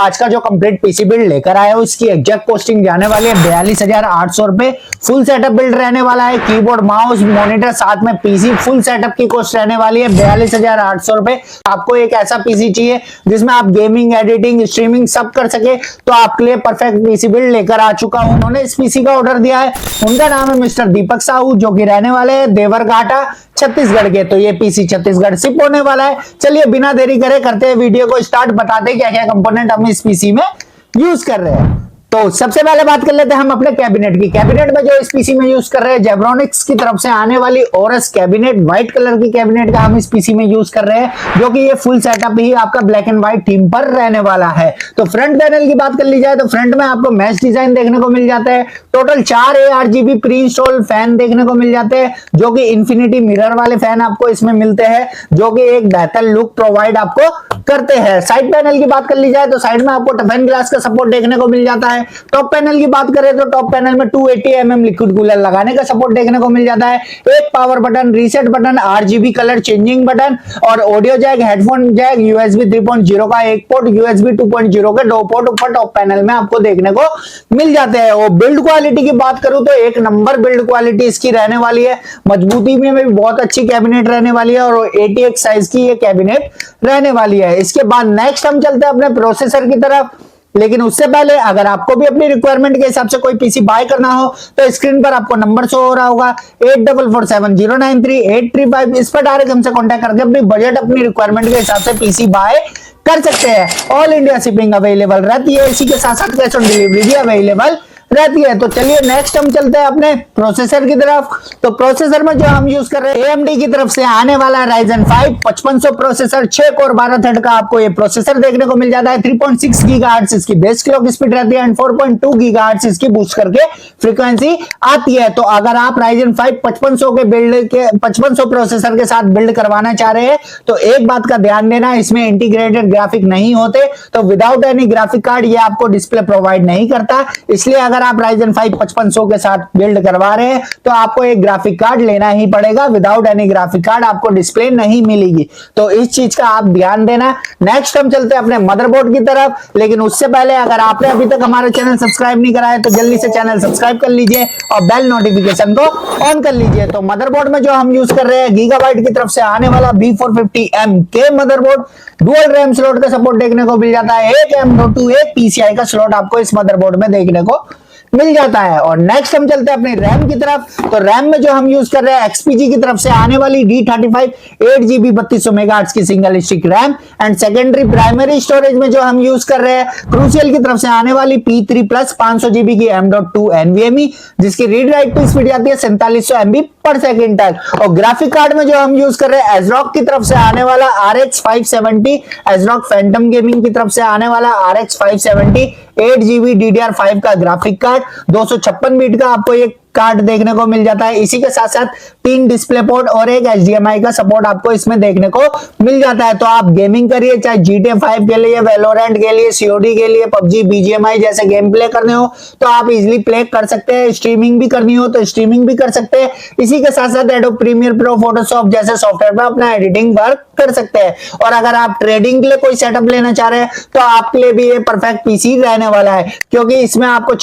आज का जो कंप्लीट पीसी बिल्ड लेकर आया हूं इसकी एग्जैक्ट कॉस्टिंग जाने वाली है 42,800 रुपए। फुल सेटअप बिल्ड रहने वाला है, कीबोर्ड माउस मॉनिटर साथ में पीसी, फुल सेटअप की कॉस्ट रहने वाली है 42,800 रुपए। आपको एक ऐसा पीसी चाहिए जिसमें आप गेमिंग, एडिटिंग, स्ट्रीमिंग सब कर सके तो आपके लिए परफेक्ट पीसी बिल्ड लेकर आ चुका हूं। उन्होंने इस पीसी का ऑर्डर दिया है, उनका नाम है मिस्टर दीपक साहू, जो कि रहने वाले हैं देवरघाटा छत्तीसगढ़ के। तो ये पीसी छत्तीसगढ़ शिप होने वाला है। चलिए बिना देरी करे करते हैं वीडियो को स्टार्ट, बताते हैं क्या क्या कंपोनेंट हम इस पीसी में यूज कर रहे हैं। तो सबसे पहले बात कर लेते हैं हम अपने कैबिनेट की। कैबिनेट में जो इस पीसी में यूज कर रहे हैं जेब्रॉनिक्स की तरफ से आने वाली ओरस कैबिनेट, व्हाइट कलर की कैबिनेट का हम इस पीसी में यूज कर रहे हैं, जो कि ये फुल सेटअप ही आपका ब्लैक एंड व्हाइट थीम पर रहने वाला है। तो फ्रंट पैनल की बात कर ली जाए तो फ्रंट में आपको मैच डिजाइन देखने को मिल जाता है। Total 4 ARGB pre install fan देखने को मिल जाते हैं, जो कि इंफिनिटी मिरर वाले फैन आपको इसमें मिलते हैं, जो कि एक बेहतर लुक प्रोवाइड आपको करते हैं। साइड पैनल की बात कर ली जाए तो साइड में आपको टफन ग्लास का सपोर्ट देखने को मिल जाता है। टॉप पैनल की बात करें तो टॉप पैनल में 280 mm लिक्विड कूलर लगाने का सपोर्ट देखने को मिल जाता है। एक power button, reset button, RGB colour changing button और audio jack, headphone jack, USB 3.0 का एक पोर्ट, USB 2.0 के 2 पोर्ट ऊपर टॉप पैनल में आपको देखने को मिल जाते हैं। और बिल्ड क्वालिटी की बात करूं तो एक नंबर बिल्ड क्वालिटी इसकी रहने वाली है। मजबूती में भी बहुत अच्छी कैबिनेट रहने वाली है और 80x साइज की ये कैबिनेट रहने वाली है। इसके बाद नेक्स्ट हम चलते हैं अपने प्रोसेसर की तरफ, लेकिन उससे पहले अगर आपको भी अपनी रिक्वायरमेंट के हिसाब से कोई पीसी बाय करना हो तो स्क्रीन पर आपको नंबर शो हो रहा होगा 8447093835। इस पर डायरेक्ट हमसे कांटेक्ट करके अपनी बजट, अपनी रिक्वायरमेंट के हिसाब से पीसी बाय कर सकते हैं। ऑल इंडिया शिपिंग अवेलेबल रहती है, इसी के साथ साथ कैश ऑन डिलीवरी भी अवेलेबल रहती है। तो चलिए नेक्स्ट हम चलते हैं अपने प्रोसेसर की तरफ। तो प्रोसेसर में जो हम यूज कर रहे हैं AMD की तरफ से आने वाला Ryzen 5 5500 प्रोसेसर, 6 कोर 12 थ्रेड का आपको ये प्रोसेसर देखने को मिल जाता है। 3.6 गीगाहर्ट्ज इसकी बेस क्लॉक स्पीड रहती है एंड 4.2 गीगाहर्ट्ज इसकी बूस्ट करके फ्रीक्वेंसी आती है। तो अगर आप Ryzen 5 5500 के बिल्ड के 5500 प्रोसेसर के साथ बिल्ड करवाना चाह रहे हैं तो एक बात का ध्यान देना, इसमें इंटीग्रेटेड ग्राफिक नहीं होते, तो विदाउट एनी ग्राफिक कार्ड ये आपको डिस्प्ले प्रोवाइड नहीं करता। इसलिए अगर आप Ryzen 5 5500 के साथ बिल्ड करवा रहे हैं तो आपको एक ग्राफिक कार्ड लेना ही पड़ेगा। विदाउट एनी ग्राफिक कार्ड आपको डिस्प्ले नहीं मिलेगी, तो इस चीज का आप ध्यान देना। नेक्स्ट हम चलते हैं अपने मदरबोर्ड की तरफ, लेकिन उससे पहले अगर आपने अभी तक हमारा चैनल सब्सक्राइब नहीं करा है तो जल्दी से चैनल सब्सक्राइब कर लीजिए और बेल नोटिफिकेशन को ऑन कर लीजिए। तो मदरबोर्ड में जो हम यूज कर रहे हैं गीगाबाइट की तरफ से आने वाला B450M के मदरबोर्ड, डुअल रैम स्लॉट का सपोर्ट देखने को मिल जाता है। एक M.2 एक PCI का स्लॉट आपको इस मदरबोर्ड में देखने को मिल जाता है। और नेक्स्ट हम चलते हैं अपनी रैम की तरफ। तो रैम में जो हम यूज कर रहे हैं XPG की तरफ से आने वाली D35 8GB 3200 मेगाहर्ट्ज की single stick RAM and secondary primary storage में जो हम यूज कर रहे हैं क्रूशियल की तरफ से आने वाली P3 प्लस 500GB की M.2 NVMe, जिसकी रीड राइट की स्पीड आती है 4700 MB पर सेकेंड तक। और ग्राफिक कार्ड में जो हम यूज कर रहे हैं ASRock की तरफ से आने वाला RX 570, ASRock फैंटम गेमिंग की तरफ से आने वाला RX 570 8GB DDR5 का ग्राफिक कार्ड, 256 बीट का आपको ये कार्ड देखने को मिल जाता है। इसी के साथ साथ 3 डिस्प्ले पोर्ट और एक HDMI का सपोर्ट आपको इसमें देखने को मिल जाता है। तो आप गेमिंग करिए, चाहे GTA 5 के लिए, वैलोरेंट के लिए, COD के लिए, PUBG, BGMI जैसे गेम प्ले करने हो तो आप इजिली प्ले कर सकते हैं। स्ट्रीमिंग भी करनी हो तो स्ट्रीमिंग भी कर सकते हैं। इसी के साथ साथ एडोब प्रीमियर प्रो, फोटोशॉप जैसे सॉफ्टवेयर में अपना एडिटिंग वर्क कर सकते हैं। और अगर आप ट्रेडिंग के लिए कोई सेटअप लेना चाह रहे हैं तो आपके लिए भी ये परफेक्ट पीसी रहने वाला है, क्योंकि इसमें आपको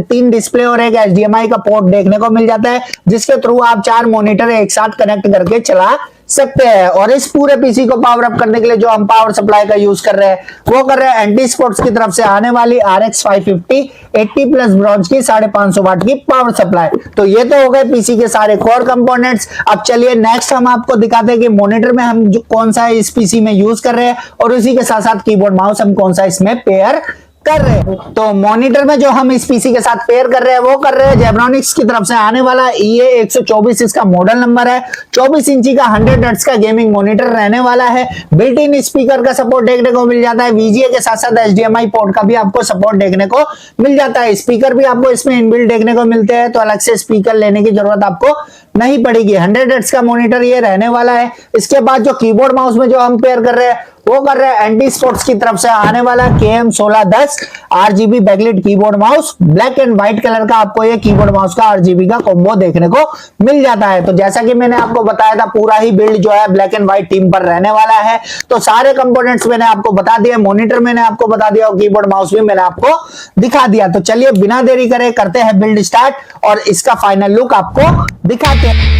3 डिस्प्ले और एक HDMI का पोर्ट देखने को मिल जाता है, जिसके थ्रू आप 4 मॉनिटर एक साथ कनेक्ट करके चला सकते हैं। और इस पूरे पीसी को पावर अप करने के लिए जो हम पावर सप्लाई का यूज कर रहे हैं वो कर रहे हैं एंटी स्पोर्ट्स की तरफ से आने वाली RX 550 80 प्लस ब्रॉन्ज की 550 वाट की पावर सप्लाई। तो ये तो हो गए पीसी के सारे कोर कंपोनेंट्स। अब चलिए नेक्स्ट हम आपको दिखाते हैं कि मॉनिटर में हम कौन सा इस पीसी में यूज कर रहे हैं और उसी के साथ साथ कीबोर्ड माउस हम कौन सा इसमें पेयर कर रहे हैं। तो मॉनिटर में जो हम इस पीसी के साथ पेयर कर रहे हैं वो कर रहे हैं जेब्रॉनिक्स की तरफ से आने वाला EA124, इसका मॉडल नंबर है। 24 इंची का 100 हर्ट्ज का गेमिंग मॉनिटर रहने वाला है। बिल्ट इन स्पीकर का सपोर्ट देखने को मिल जाता है। VGA के साथ साथ HDMI पोर्ट का भी आपको सपोर्ट देखने को मिल जाता है। स्पीकर भी आपको इसमें इनबिल्ट देखने को मिलते हैं, तो अलग से स्पीकर लेने की जरूरत आपको नहीं पड़ेगी। 100 हर्ट्ज का मॉनिटर ये रहने वाला है। इसके बाद जो कीबोर्ड माउस में जो हम पेयर कर रहे हैं वो कर रहे हैं एंटी स्पोर्ट्स की तरफ से आने वाला KM1610 RGB backlit keyboard mouse. Black and white colour का आपको ये कीबोर्ड माउस का RGB का कॉम्बो देखने को मिल जाता है। तो जैसा कि मैंने आपको बताया था पूरा ही बिल्ड जो है ब्लैक एंड व्हाइट थीम पर रहने वाला है। तो सारे कंपोनेंट्स मैंने आपको बता दिया, मॉनिटर मैंने आपको बता दिया और कीबोर्ड माउस भी मैंने आपको दिखा दिया। तो चलिए बिना देरी करे करते हैं बिल्ड स्टार्ट और इसका फाइनल लुक आपको दिखाते हैं।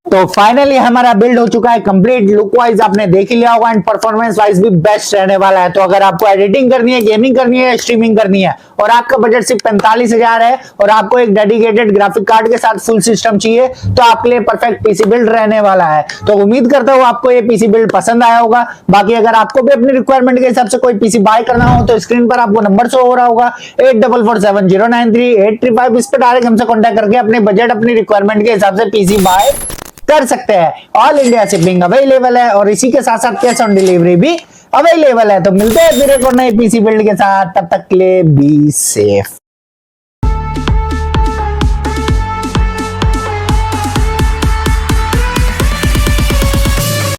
तो फाइनली हमारा बिल्ड हो चुका है कंप्लीट। लुक वाइज आपने देख लिया होगा एंड परफॉर्मेंस वाइज भी बेस्ट रहने वाला है। तो अगर आपको एडिटिंग करनी है, गेमिंग करनी है, स्ट्रीमिंग करनी है और आपका बजट सिर्फ 45,000 है और आपको एक डेडिकेटेड ग्राफिक कार्ड के साथ फुल सिस्टम चाहिए तो आपके लिए परफेक्ट पीसी बिल्ड रहने वाला है। तो उम्मीद करता हूँ आपको ये पीसी बिल्ड पसंद आया होगा। बाकी अगर आपको भी अपनी रिक्वायरमेंट के हिसाब से कोई पीसी बाय करना हो तो स्क्रीन पर आपको नंबर शो हो रहा होगा 8447093835। इस पर डायरेक्ट हमसे कॉन्टैक्ट करके अपने बजट अपनी रिक्वायरमेंट के हिसाब से पीसी बाय कर सकते हैं। ऑल इंडिया शिपिंग अवेलेबल है और इसी के साथ साथ कैश ऑन डिलीवरी भी अवेलेबल है। तो मिलते हैं फिर एक और नए पीसी बिल्ड के साथ, तब तक के लिए बी सेफ।